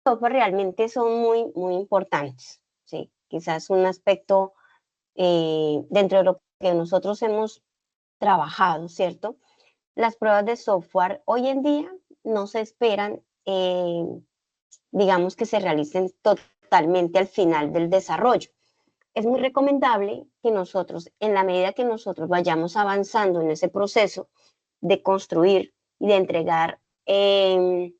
software realmente son muy importantes, ¿sí? Quizás un aspecto dentro de lo que nosotros hemos trabajado, ¿cierto? Las pruebas de software hoy en día no se esperan, digamos, que se realicen totalmente al final del desarrollo. Es muy recomendable que nosotros, en la medida que nosotros vayamos avanzando en ese proceso de construir y de entregar eh,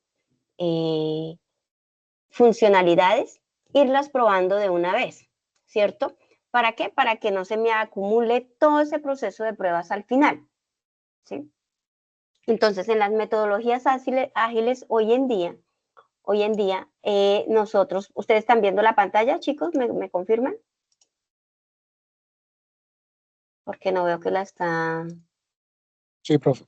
funcionalidades, irlas probando de una vez, ¿cierto? ¿Para qué? Para que no se me acumule todo ese proceso de pruebas al final, ¿sí? Entonces, en las metodologías ágiles hoy en día nosotros, ¿ustedes están viendo la pantalla, chicos? ¿Me confirman? Porque no veo que la está... Sí, profe.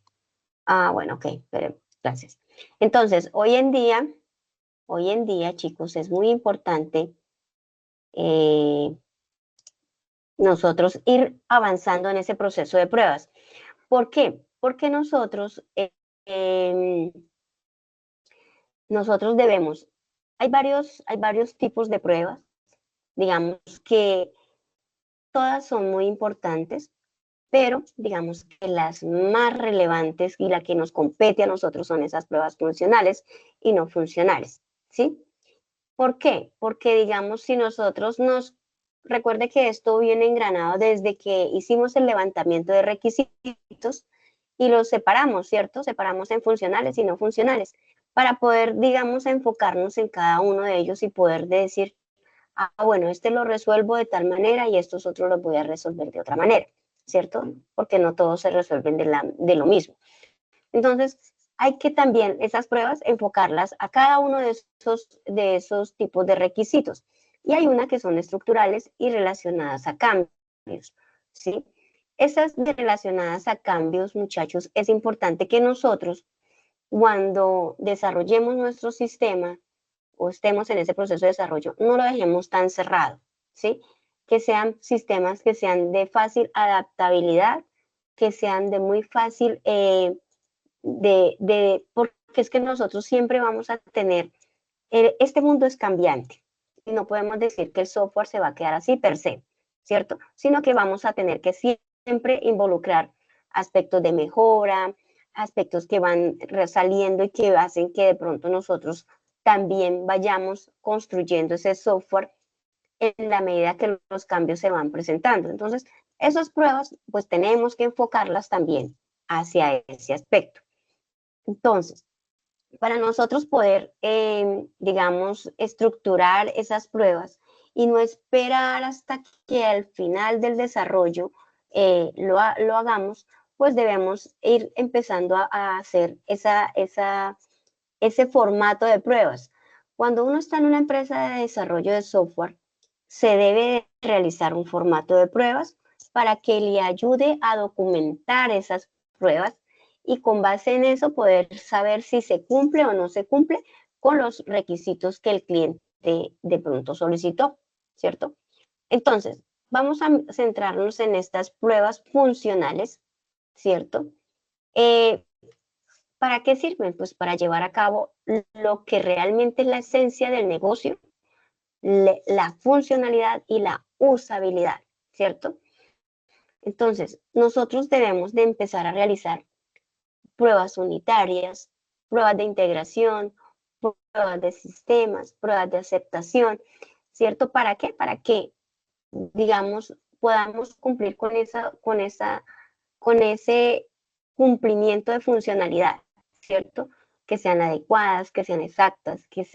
Ah, bueno, ok, pero gracias. Entonces, hoy en día, chicos, es muy importante eh, nosotros ir avanzando en ese proceso de pruebas. ¿Por qué? Porque nosotros debemos, hay varios tipos de pruebas, digamos que todas son muy importantes, pero digamos que las más relevantes y la que nos compete a nosotros son esas pruebas funcionales y no funcionales, ¿sí? ¿Por qué? Porque digamos, si nosotros recuerde que esto viene engranado desde que hicimos el levantamiento de requisitos y los separamos, ¿cierto? Separamos en funcionales y no funcionales, para poder, digamos, enfocarnos en cada uno de ellos y poder decir, ah, bueno, este lo resuelvo de tal manera y estos otros los voy a resolver de otra manera, ¿cierto? Porque no todos se resuelven de lo mismo. Entonces, hay que también esas pruebas enfocarlas a cada uno de esos tipos de requisitos. Y hay una que son estructurales y relacionadas a cambios, ¿sí? Esas relacionadas a cambios, muchachos, es importante que nosotros, cuando desarrollemos nuestro sistema o estemos en ese proceso de desarrollo, no lo dejemos tan cerrado, ¿sí? Que sean sistemas que sean de fácil adaptabilidad, que sean de muy fácil porque es que nosotros siempre vamos a tener, este mundo es cambiante y no podemos decir que el software se va a quedar así per se, ¿cierto? Sino que vamos a tener que siempre involucrar aspectos de mejora, aspectos que van saliendo y que hacen que de pronto nosotros también vayamos construyendo ese software en la medida que los cambios se van presentando. Entonces, esas pruebas, pues tenemos que enfocarlas también hacia ese aspecto. Entonces, para nosotros poder, digamos, estructurar esas pruebas y no esperar hasta que al final del desarrollo lo hagamos, pues debemos ir empezando a hacer ese formato de pruebas. Cuando uno está en una empresa de desarrollo de software, se debe realizar un formato de pruebas para que le ayude a documentar esas pruebas y con base en eso poder saber si se cumple o no se cumple con los requisitos que el cliente de pronto solicitó, ¿cierto? Entonces, vamos a centrarnos en estas pruebas funcionales, ¿cierto? Eh, ¿Para qué sirven? Pues para llevar a cabo lo que realmente es la esencia del negocio, la funcionalidad y la usabilidad, ¿cierto? Entonces, nosotros debemos de empezar a realizar pruebas unitarias, pruebas de integración, pruebas de sistemas, pruebas de aceptación, ¿cierto? ¿Para qué? Para que, digamos, podamos cumplir con ese cumplimiento de funcionalidad, ¿cierto? Que sean adecuadas, que sean exactas, que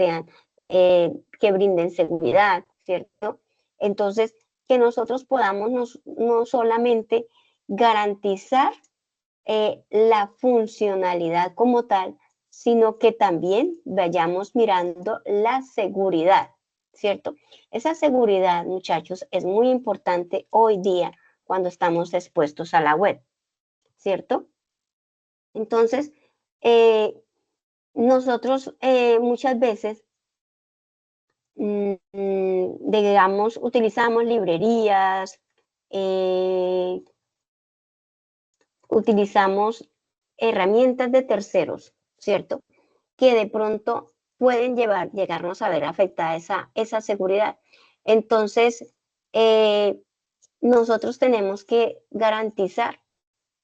brinden seguridad, ¿cierto? Entonces, que nosotros podamos no solamente garantizar la funcionalidad como tal, sino que también vayamos mirando la seguridad, ¿cierto? Esa seguridad, muchachos, es muy importante hoy día cuando estamos expuestos a la web, ¿cierto? Entonces, eh, nosotros muchas veces, digamos, utilizamos librerías, eh, utilizamos herramientas de terceros, ¿cierto? Que de pronto pueden llegarnos a ver afectada esa seguridad. Entonces, nosotros tenemos que garantizar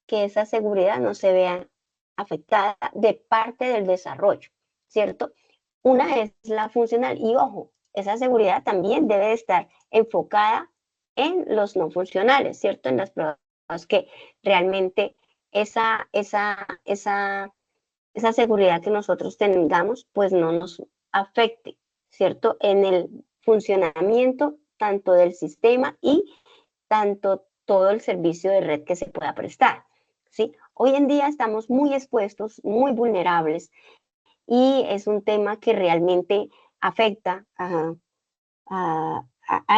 que esa seguridad no se vea afectada de parte del desarrollo, ¿cierto? Una es la funcional y ojo, esa seguridad también debe estar enfocada en los no funcionales, ¿cierto? En las pruebas que realmente esa seguridad que nosotros tengamos, pues no nos afecte, ¿cierto? En el funcionamiento tanto del sistema y tanto todo el servicio de red que se pueda prestar, ¿sí? Hoy en día estamos muy expuestos, muy vulnerables y es un tema que realmente afecta en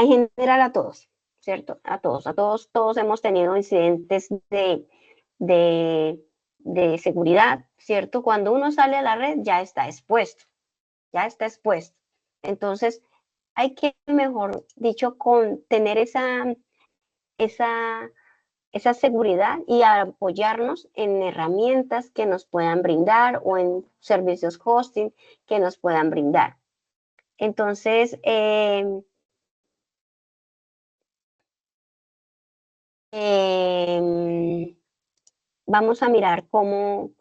general a todos, ¿cierto? Todos hemos tenido incidentes de, de seguridad, ¿cierto? Cuando uno sale a la red ya está expuesto, ya está expuesto. Entonces, hay que, mejor dicho, con tener esa, esa seguridad y apoyarnos en herramientas que nos puedan brindar o en servicios hosting que nos puedan brindar. Entonces, vamos a mirar cómo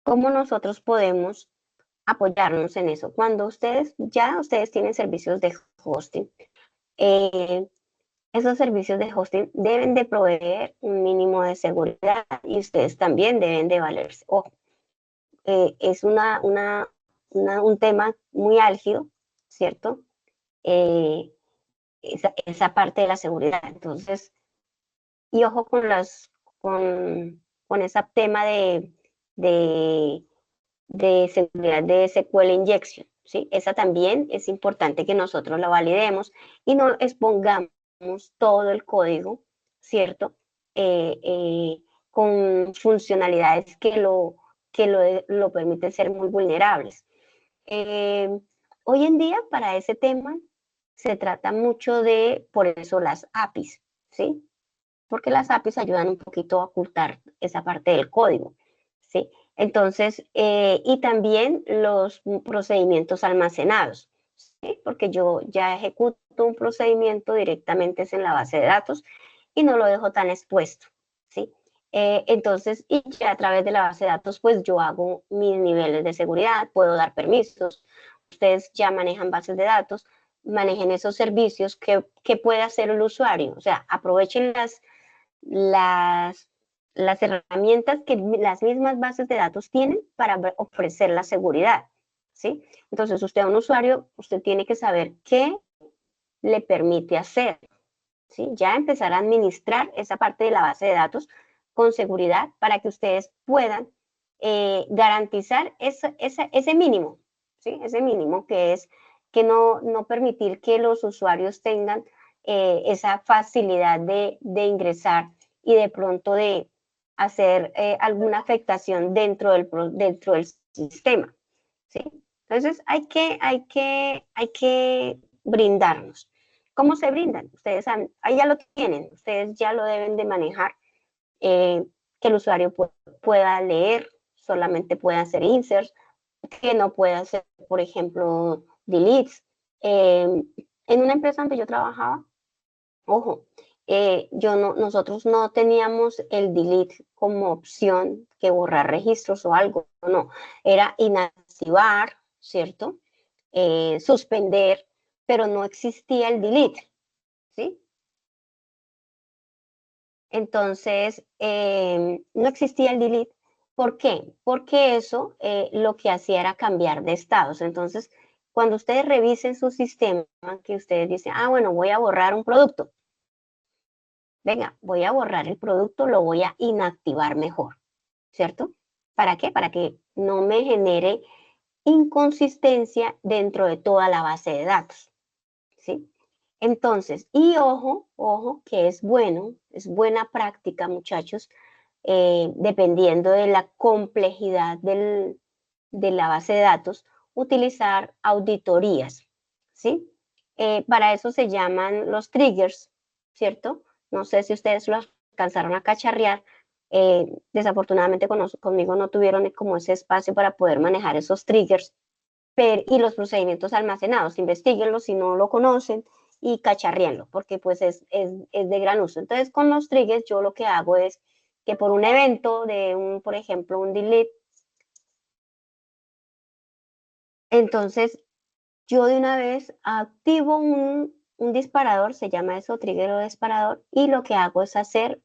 nosotros podemos apoyarnos en eso. Cuando ustedes tienen servicios de hosting, eh, esos servicios de hosting deben de proveer un mínimo de seguridad y ustedes también deben de valerse. Ojo, es un tema muy álgido, ¿cierto? Eh, esa parte de la seguridad. Entonces, y ojo con ese tema de, de seguridad de SQL injection, ¿sí? Esa también es importante que nosotros la validemos y no expongamos todo el código, ¿cierto? Con funcionalidades lo permiten ser muy vulnerables. Hoy en día, para ese tema, se trata mucho por eso, las APIs, ¿sí? Porque las APIs ayudan un poquito a ocultar esa parte del código, ¿sí? Entonces, y también los procedimientos almacenados, ¿sí? Porque yo ya ejecuto un procedimiento directamente en la base de datos y no lo dejo tan expuesto, ¿sí? Entonces, y ya a través de la base de datos, pues yo hago mis niveles de seguridad, puedo dar permisos, ustedes ya manejan bases de datos, manejen esos servicios que puede hacer el usuario, o sea, aprovechen las, las herramientas que las mismas bases de datos tienen para ofrecer la seguridad, ¿sí? Entonces, usted a un usuario, usted tiene que saber qué le permite hacer, ¿sí? Ya empezar a administrar esa parte de la base de datos con seguridad para que ustedes puedan garantizar ese mínimo, ¿sí? Ese mínimo que es que no permitir que los usuarios tengan esa facilidad de ingresar y de pronto de hacer alguna afectación dentro del sistema, ¿sí? Entonces hay que brindarnos. ¿Cómo se brindan? Ustedes saben, ahí ya lo tienen, ustedes ya lo deben de manejar, que el usuario pueda leer, solamente pueda hacer inserts, que no pueda hacer, por ejemplo, deletes. En una empresa donde yo trabajaba, ojo, nosotros no teníamos el delete como opción que borrar registros o algo, no, era inactivar, ¿cierto? Suspender, pero no existía el delete, ¿sí? Entonces, no existía el delete. ¿Por qué? Porque eso lo que hacía era cambiar de estados. Entonces, cuando ustedes revisen su sistema, que ustedes dicen, ah, bueno, voy a borrar un producto. Venga, voy a borrar el producto, lo voy a inactivar mejor, ¿cierto? ¿Para qué? Para que no me genere inconsistencia dentro de toda la base de datos, ¿sí? Entonces, y ojo, que es buena práctica, muchachos, dependiendo de la complejidad de la base de datos, utilizar auditorías, ¿sí? Para eso se llaman los triggers, ¿cierto? No sé si ustedes lo alcanzaron a cacharrear. Desafortunadamente conmigo no tuvieron como ese espacio para poder manejar esos triggers, y los procedimientos almacenados, investiguenlos si no lo conocen y cacharríenlo, porque pues es de gran uso. Entonces, con los triggers yo lo que hago es que por un evento de por ejemplo, un delete, entonces yo de una vez activo un disparador, se llama eso trigger o disparador, y lo que hago es hacer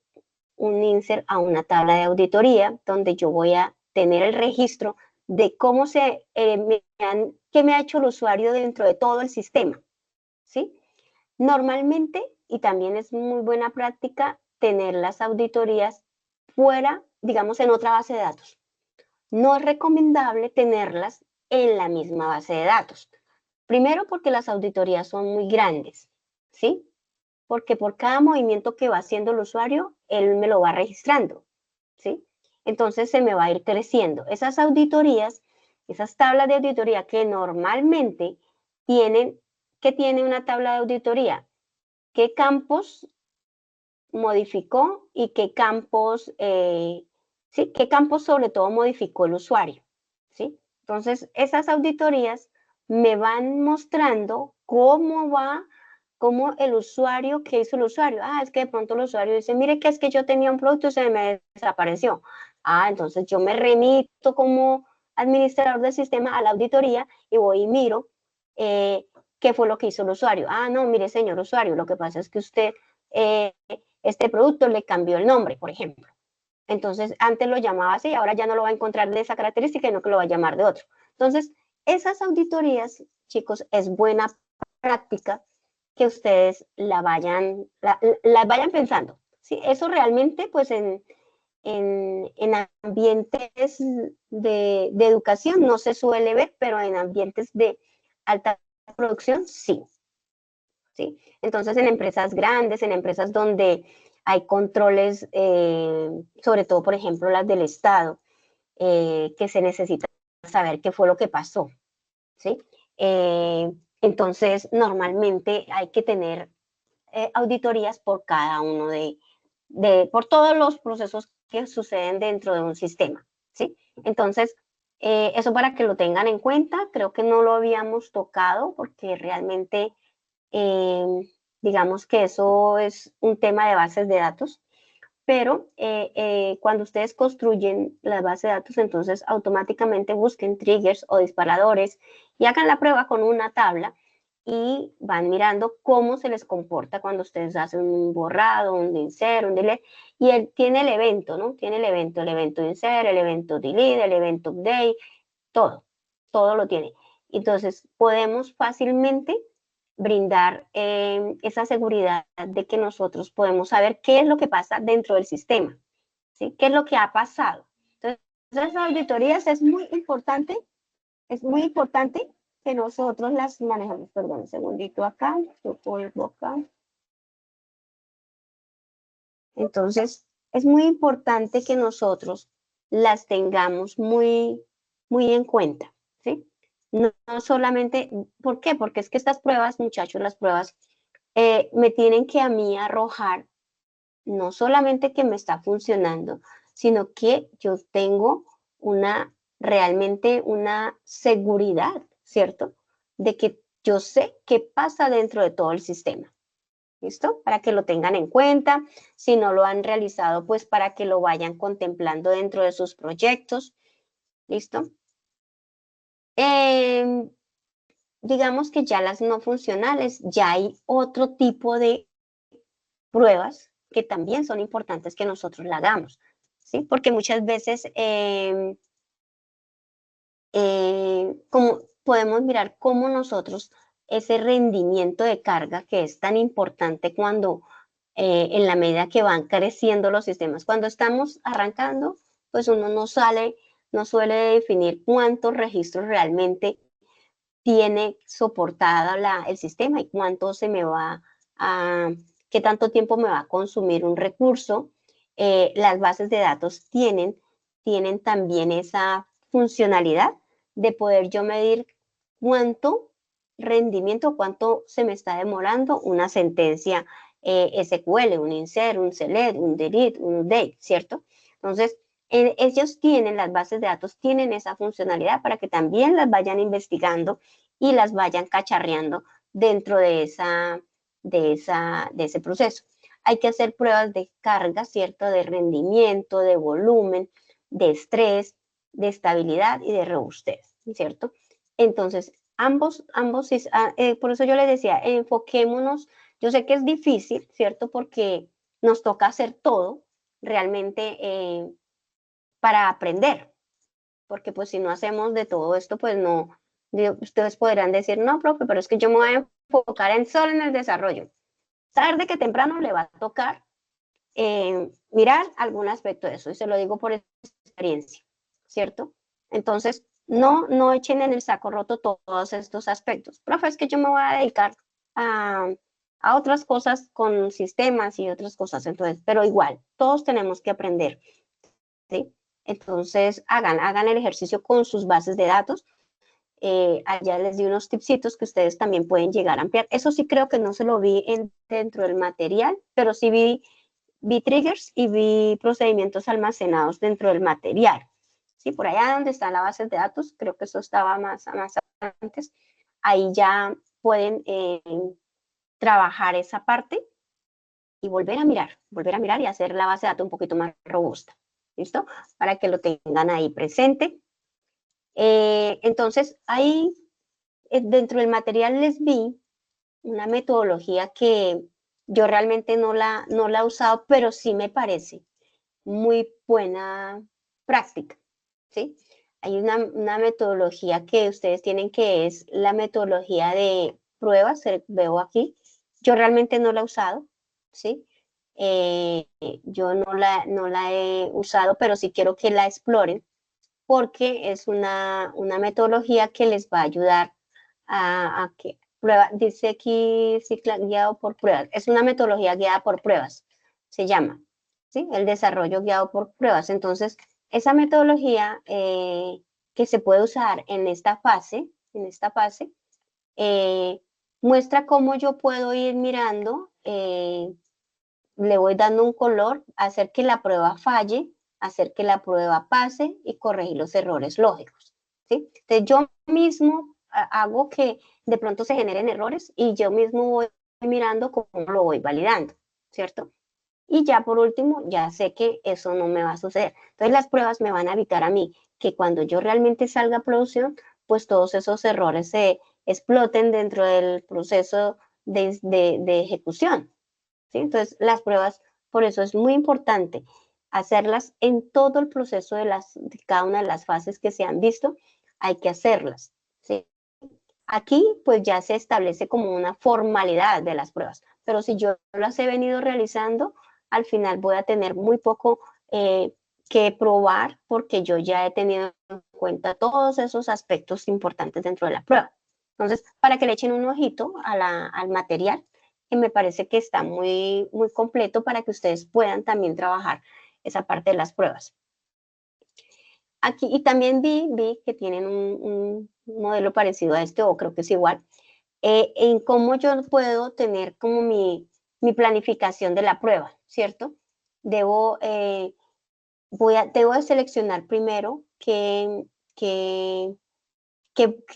un insert a una tabla de auditoría donde yo voy a tener el registro de cómo qué me ha hecho el usuario dentro de todo el sistema, ¿sí? Normalmente, y también es muy buena práctica, tener las auditorías fuera, digamos, en otra base de datos. No es recomendable tenerlas en la misma base de datos. Primero, porque las auditorías son muy grandes, ¿sí? Porque por cada movimiento que va haciendo el usuario, él me lo va registrando, ¿sí? Entonces se me va a ir creciendo. Esas auditorías, esas tablas de auditoría que normalmente ¿qué tiene una tabla de auditoría? ¿Qué campos modificó y qué campos, sí, qué campos sobre todo modificó el usuario, ¿sí? Entonces, esas auditorías me van mostrando cómo el usuario, qué hizo el usuario. Ah, es que de pronto el usuario dice, mire que es que yo tenía un producto y se me desapareció. Ah, entonces yo me remito como administrador del sistema a la auditoría y voy y miro qué fue lo que hizo el usuario. Ah, no, mire, señor usuario, lo que pasa es que usted este producto le cambió el nombre, por ejemplo. Entonces, antes lo llamaba así, ahora ya no lo va a encontrar de esa característica, sino que lo va a llamar de otro. Entonces, esas auditorías, chicos, es buena práctica que ustedes la vayan pensando. ¿Sí? Eso realmente, pues en ambientes de educación no se suele ver, pero en ambientes de alta producción sí. ¿Sí? Entonces, en empresas grandes, en empresas donde hay controles, sobre todo, por ejemplo, las del Estado, que se necesita saber qué fue lo que pasó, ¿sí? Entonces, normalmente hay que tener auditorías por cada uno por todos los procesos que suceden dentro de un sistema, ¿sí? Entonces, eso para que lo tengan en cuenta, creo que no lo habíamos tocado porque realmente digamos que eso es un tema de bases de datos, pero cuando ustedes construyen las bases de datos, entonces automáticamente busquen triggers o disparadores y hagan la prueba con una tabla y van mirando cómo se les comporta cuando ustedes hacen un borrado, un insert, un delete, y él tiene el evento, ¿no? Tiene el evento insert, el evento delete, el evento update, todo lo tiene. Entonces podemos fácilmente brindar esa seguridad de que nosotros podemos saber qué es lo que pasa dentro del sistema, ¿sí? ¿Qué es lo que ha pasado? Entonces, las auditorías es muy importante que nosotros las manejemos. Perdón, un segundito acá, yo vuelvo acá. Entonces, es muy importante que nosotros las tengamos muy en cuenta, ¿sí? No solamente, ¿por qué? Porque es que estas pruebas, muchachos, las pruebas me tienen que a mí arrojar no solamente que me está funcionando, sino que yo tengo realmente una seguridad, ¿cierto? De que yo sé qué pasa dentro de todo el sistema. ¿Listo? Para que lo tengan en cuenta. Si no lo han realizado, pues para que lo vayan contemplando dentro de sus proyectos. ¿Listo? Digamos que ya las no funcionales, ya hay otro tipo de pruebas que también son importantes que nosotros la hagamos, ¿sí? Porque muchas veces como podemos mirar cómo nosotros ese rendimiento de carga que es tan importante cuando en la medida que van creciendo los sistemas. Cuando estamos arrancando, pues uno no suele definir cuántos registros realmente tiene soportada el sistema y cuánto qué tanto tiempo me va a consumir un recurso. Las bases de datos tienen también esa funcionalidad de poder yo medir cuánto rendimiento, cuánto se me está demorando una sentencia SQL, un insert, un select, un delete, un update, ¿cierto? Entonces, Ellos tienen, las bases de datos tienen esa funcionalidad para que también las vayan investigando y las vayan cacharreando dentro de ese proceso. Hay que hacer pruebas de carga, ¿cierto? De rendimiento, de volumen, de estrés, de estabilidad y de robustez, ¿cierto? Entonces, por eso yo les decía, enfoquémonos. Yo sé que es difícil, ¿cierto? Porque nos toca hacer todo realmente para aprender, porque pues si no hacemos de todo esto, pues no, ustedes podrán decir, no, profe, pero es que yo me voy a enfocar solo en el desarrollo. Tarde que temprano le va a tocar mirar algún aspecto de eso, y se lo digo por experiencia, ¿cierto? Entonces, no echen en el saco roto todos estos aspectos. Profe, es que yo me voy a dedicar a, a otras cosas con sistemas y otras cosas, entonces, pero igual, todos tenemos que aprender, ¿sí? Entonces, hagan el ejercicio con sus bases de datos. Allá les di unos tipsitos que ustedes también pueden llegar a ampliar. Eso sí creo que no se lo vi dentro del material, pero sí vi triggers y vi procedimientos almacenados dentro del material. Sí, por allá donde está la base de datos, creo que eso estaba más antes. Ahí ya pueden trabajar esa parte y volver a mirar y hacer la base de datos un poquito más robusta. ¿Listo? Para que lo tengan ahí presente. Entonces, ahí dentro del material les vi una metodología que yo realmente no la he usado, pero sí me parece muy buena práctica, ¿sí? Hay una metodología que ustedes tienen que es la metodología de pruebas, veo aquí. Yo realmente no la he usado, ¿sí? Yo no la he usado, pero sí quiero que la exploren porque es una metodología que les va a ayudar a que prueba, dice aquí ciclo guiado por pruebas, es una metodología guiada por pruebas, se llama, ¿sí? El desarrollo guiado por pruebas. Entonces, esa metodología que se puede usar en esta fase, eh, muestra cómo yo puedo ir mirando, le voy dando un color, hacer que la prueba falle, hacer que la prueba pase y corregir los errores lógicos, ¿sí? Entonces yo mismo hago que de pronto se generen errores y yo mismo voy mirando cómo lo voy validando, ¿cierto? Y ya por último, ya sé que eso no me va a suceder. Entonces las pruebas me van a evitar a mí que cuando yo realmente salga a producción, pues todos esos errores se exploten dentro del proceso de ejecución, ¿sí? Entonces, las pruebas, por eso es muy importante hacerlas en todo el proceso de cada una de las fases que se han visto, hay que hacerlas, ¿sí? Aquí, pues ya se establece como una formalidad de las pruebas, pero si yo las he venido realizando, al final voy a tener muy poco que probar porque yo ya he tenido en cuenta todos esos aspectos importantes dentro de la prueba. Entonces, para que le echen un ojito al material, que me parece que está muy completo para que ustedes puedan también trabajar esa parte de las pruebas. Aquí, y también vi que tienen un modelo parecido a este, o creo que es igual, en cómo yo puedo tener como mi planificación de la prueba, ¿cierto? Debo, debo de seleccionar primero qué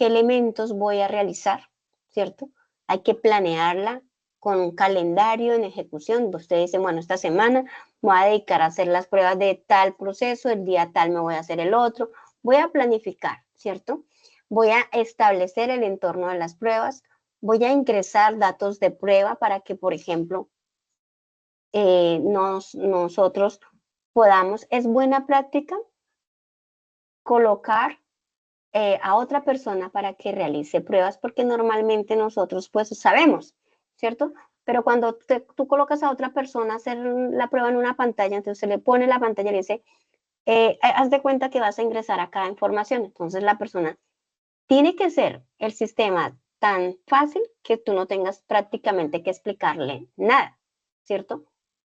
elementos voy a realizar, ¿cierto? Hay que planearla con un calendario en ejecución. Usted dice, bueno, esta semana voy a dedicar a hacer las pruebas de tal proceso, el día tal me voy a hacer el otro. Voy a planificar, ¿cierto? Voy a establecer el entorno de las pruebas. Voy a ingresar datos de prueba para que, por ejemplo, nosotros podamos, es buena práctica colocar a otra persona para que realice pruebas, porque normalmente nosotros pues sabemos, ¿cierto? Pero cuando tú colocas a otra persona a hacer la prueba en una pantalla, entonces se le pone la pantalla y le dice, haz de cuenta que vas a ingresar a cada información. Entonces la persona tiene que ser el sistema tan fácil que tú no tengas prácticamente que explicarle nada, ¿cierto?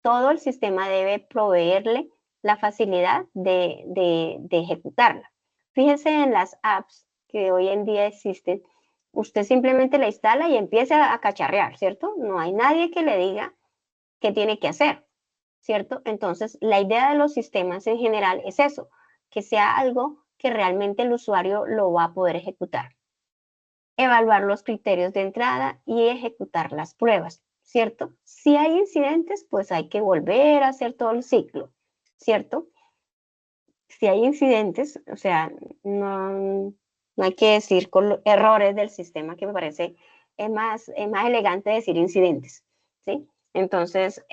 Todo el sistema debe proveerle la facilidad de ejecutarla. Fíjese en las apps que hoy en día existen, usted simplemente la instala y empieza a cacharrear, ¿cierto? No hay nadie que le diga qué tiene que hacer, ¿cierto? Entonces, la idea de los sistemas en general es eso, que sea algo que realmente el usuario lo va a poder ejecutar. Evaluar los criterios de entrada y ejecutar las pruebas, ¿cierto? Si hay incidentes, pues hay que volver a hacer todo el ciclo, ¿cierto? Si hay incidentes, o sea, no hay que decir con errores del sistema, que me parece es más elegante decir incidentes, ¿sí? Entonces,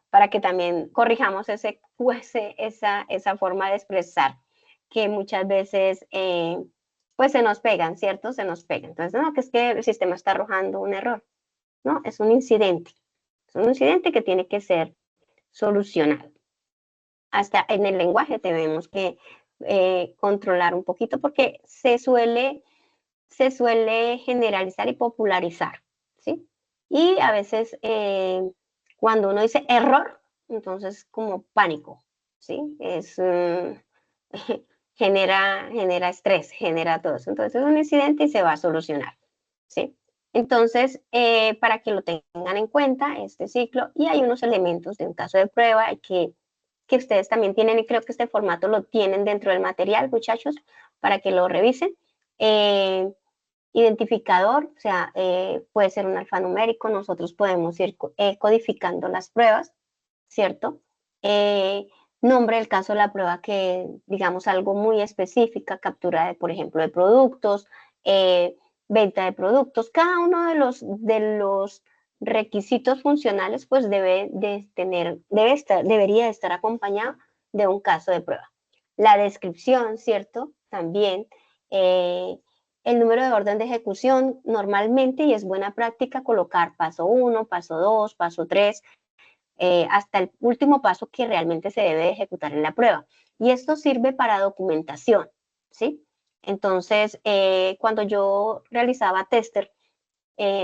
para que también corrijamos esa forma de expresar que muchas veces pues se nos pegan, ¿cierto? Se nos pegan. Entonces, no, que es que el sistema está arrojando un error. No, es un incidente. Es un incidente que tiene que ser solucionado. Hasta en el lenguaje tenemos que controlar un poquito porque se suele generalizar y popularizar, ¿sí? Y a veces cuando uno dice error, entonces como pánico, ¿sí? Genera estrés, genera todo eso. Entonces es un incidente y se va a solucionar, ¿sí? Entonces, para que lo tengan en cuenta, este ciclo, y hay unos elementos de un caso de prueba que ustedes también tienen, y creo que este formato lo tienen dentro del material, muchachos, para que lo revisen. Identificador, o sea, puede ser un alfanumérico, nosotros podemos ir codificando las pruebas, ¿cierto? Nombre del caso de la prueba que, digamos, algo muy específica, captura, por ejemplo, de productos, venta de productos, cada uno de los requisitos funcionales, pues debería estar acompañado de un caso de prueba. La descripción, ¿cierto? También. El número de orden de ejecución normalmente, y es buena práctica, colocar paso 1, paso 2, paso 3, hasta el último paso que realmente se debe de ejecutar en la prueba. Y esto sirve para documentación, ¿sí? Entonces, cuando yo realizaba tester,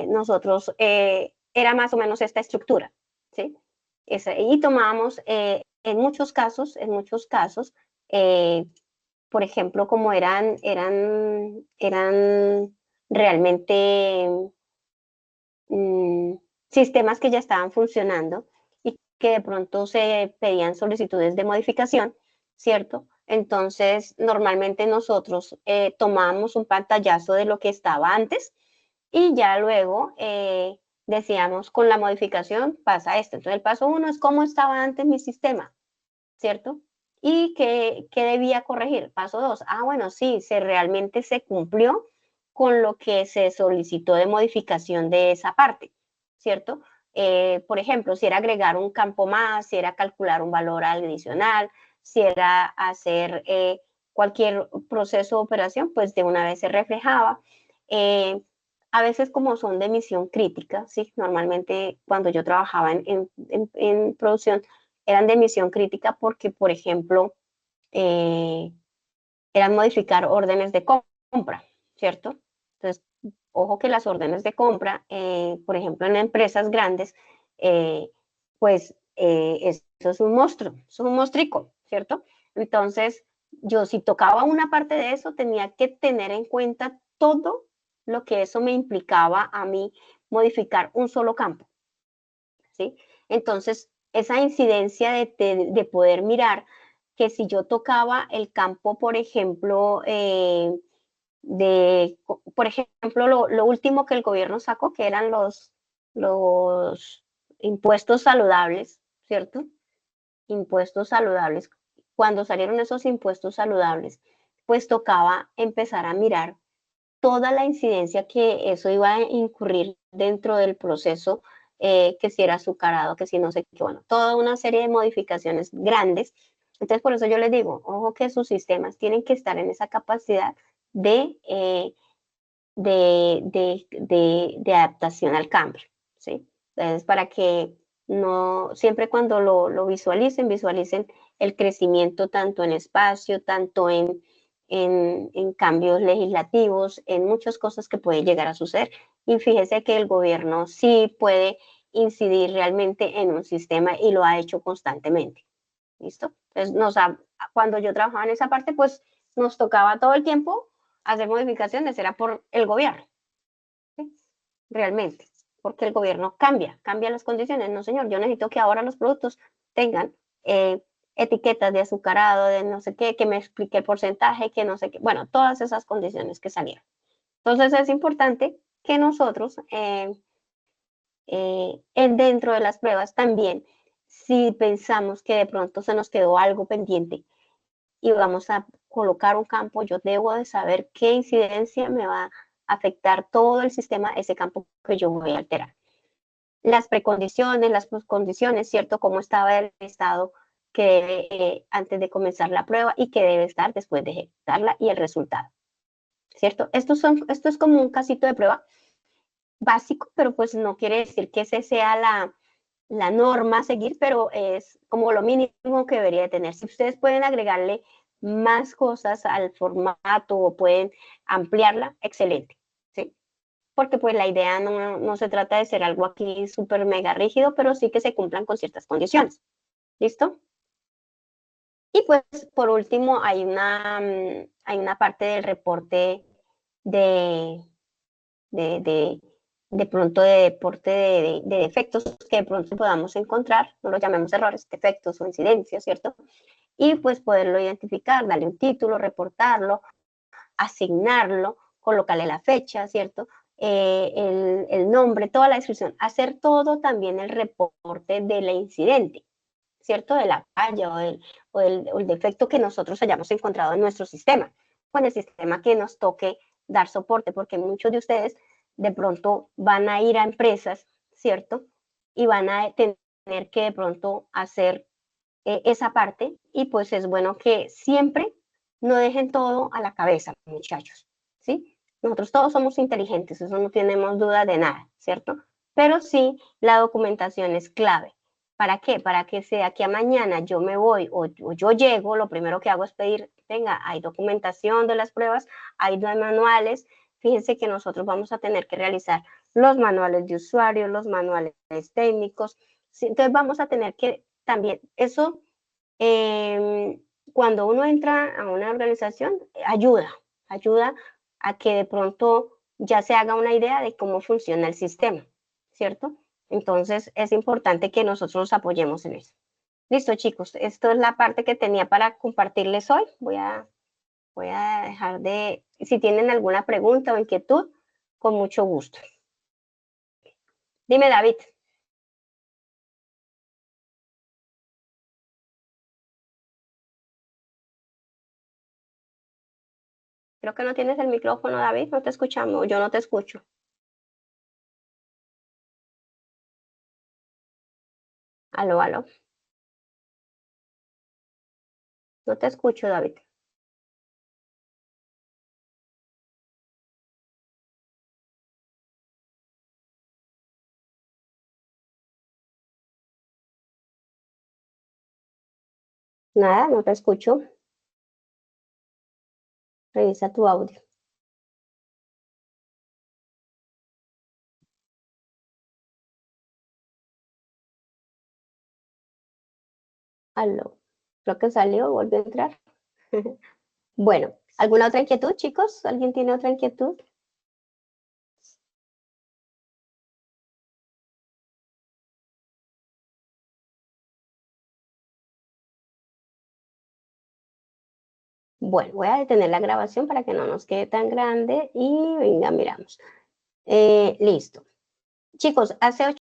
nosotros era más o menos esta estructura, ¿sí? Y tomábamos en muchos casos, por ejemplo, como eran realmente sistemas que ya estaban funcionando y que de pronto se pedían solicitudes de modificación, ¿cierto? Entonces, normalmente nosotros tomábamos un pantallazo de lo que estaba antes y ya luego decíamos, con la modificación pasa esto. Entonces, el paso 1 es cómo estaba antes mi sistema, ¿cierto? ¿Y qué debía corregir? Paso 2, bueno, sí, realmente se cumplió con lo que se solicitó de modificación de esa parte, ¿cierto? Por ejemplo, si era agregar un campo más, si era calcular un valor adicional, si era hacer cualquier proceso o operación, pues de una vez se reflejaba. A veces como son de misión crítica, ¿sí? Normalmente cuando yo trabajaba en producción, eran de misión crítica porque, por ejemplo, eran modificar órdenes de compra, ¿cierto? Entonces, ojo que las órdenes de compra, por ejemplo, en empresas grandes, pues eso es un monstruo, es un monstruico, ¿cierto? Entonces, yo si tocaba una parte de eso, tenía que tener en cuenta todo lo que eso me implicaba a mí modificar un solo campo, ¿sí? Entonces, esa incidencia de poder mirar que si yo tocaba el campo, por ejemplo, por ejemplo, lo último que el gobierno sacó, que eran los impuestos saludables, ¿cierto? Impuestos saludables. Cuando salieron esos impuestos saludables, pues tocaba empezar a mirar toda la incidencia que eso iba a incurrir dentro del proceso, que si era azucarado, que si no sé qué, bueno, toda una serie de modificaciones grandes. Entonces, por eso yo les digo, ojo que sus sistemas tienen que estar en esa capacidad de, de adaptación al cambio, ¿sí? Entonces, para que no, siempre cuando lo visualicen el crecimiento tanto en espacio, tanto en cambios legislativos, en muchas cosas que pueden llegar a suceder. Y fíjese que el gobierno sí puede incidir realmente en un sistema y lo ha hecho constantemente. ¿Listo? Entonces, cuando yo trabajaba en esa parte, pues nos tocaba todo el tiempo hacer modificaciones, era por el gobierno, ¿sí? Realmente, porque el gobierno cambia las condiciones. No, señor, yo necesito que ahora los productos tengan etiquetas de azucarado, de no sé qué, que me explique el porcentaje, que no sé qué, bueno, todas esas condiciones que salieron. Entonces es importante que nosotros dentro de las pruebas también, si pensamos que de pronto se nos quedó algo pendiente y vamos a colocar un campo, yo debo de saber qué incidencia me va a afectar todo el sistema, ese campo que yo voy a alterar. Las precondiciones, las poscondiciones, ¿cierto? Cómo estaba el estado que debe antes de comenzar la prueba y que debe estar después de ejecutarla y el resultado, ¿cierto? Esto es como un casito de prueba básico, pero pues no quiere decir que ese sea la norma a seguir, pero es como lo mínimo que debería tener. Si ustedes pueden agregarle más cosas al formato o pueden ampliarla, excelente, ¿sí? Porque pues la idea no se trata de ser algo aquí súper mega rígido, pero sí que se cumplan con ciertas condiciones. ¿Listo? Y pues por último hay una parte del reporte de, de pronto de deporte de defectos que de pronto podamos encontrar, no lo llamemos errores, defectos o incidencias, ¿cierto? Y pues poderlo identificar, darle un título, reportarlo, asignarlo, colocarle la fecha, ¿cierto? El nombre, toda la descripción, hacer todo también el reporte del incidente, ¿cierto? De la falla o el defecto que nosotros hayamos encontrado en nuestro sistema, o en el sistema que nos toque dar soporte, porque muchos de ustedes de pronto van a ir a empresas, ¿cierto? Y van a tener que de pronto hacer esa parte y pues es bueno que siempre no dejen todo a la cabeza, muchachos, ¿sí? Nosotros todos somos inteligentes, eso no tenemos duda de nada, ¿cierto? Pero sí, la documentación es clave. ¿Para qué? Para que sea que a mañana yo me voy o yo llego, lo primero que hago es pedir, venga, hay documentación de las pruebas, hay manuales, fíjense que nosotros vamos a tener que realizar los manuales de usuario, los manuales técnicos, ¿sí? Entonces vamos a tener que también, eso cuando uno entra a una organización, ayuda a que de pronto ya se haga una idea de cómo funciona el sistema, ¿cierto? Entonces es importante que nosotros nos apoyemos en eso. Listo, chicos, esto es la parte que tenía para compartirles hoy. Voy a dejar de, si tienen alguna pregunta o inquietud, con mucho gusto. Dime, David. Creo que no tienes el micrófono, David, no te escuchamos, yo no te escucho. Aló, aló. No te escucho, David. Nada, no te escucho. Revisa tu audio. Aló. Creo que salió, volvió a entrar. Bueno, ¿alguna otra inquietud, chicos? ¿Alguien tiene otra inquietud? Bueno, voy a detener la grabación para que no nos quede tan grande y venga, miramos. Listo. Chicos, hace 8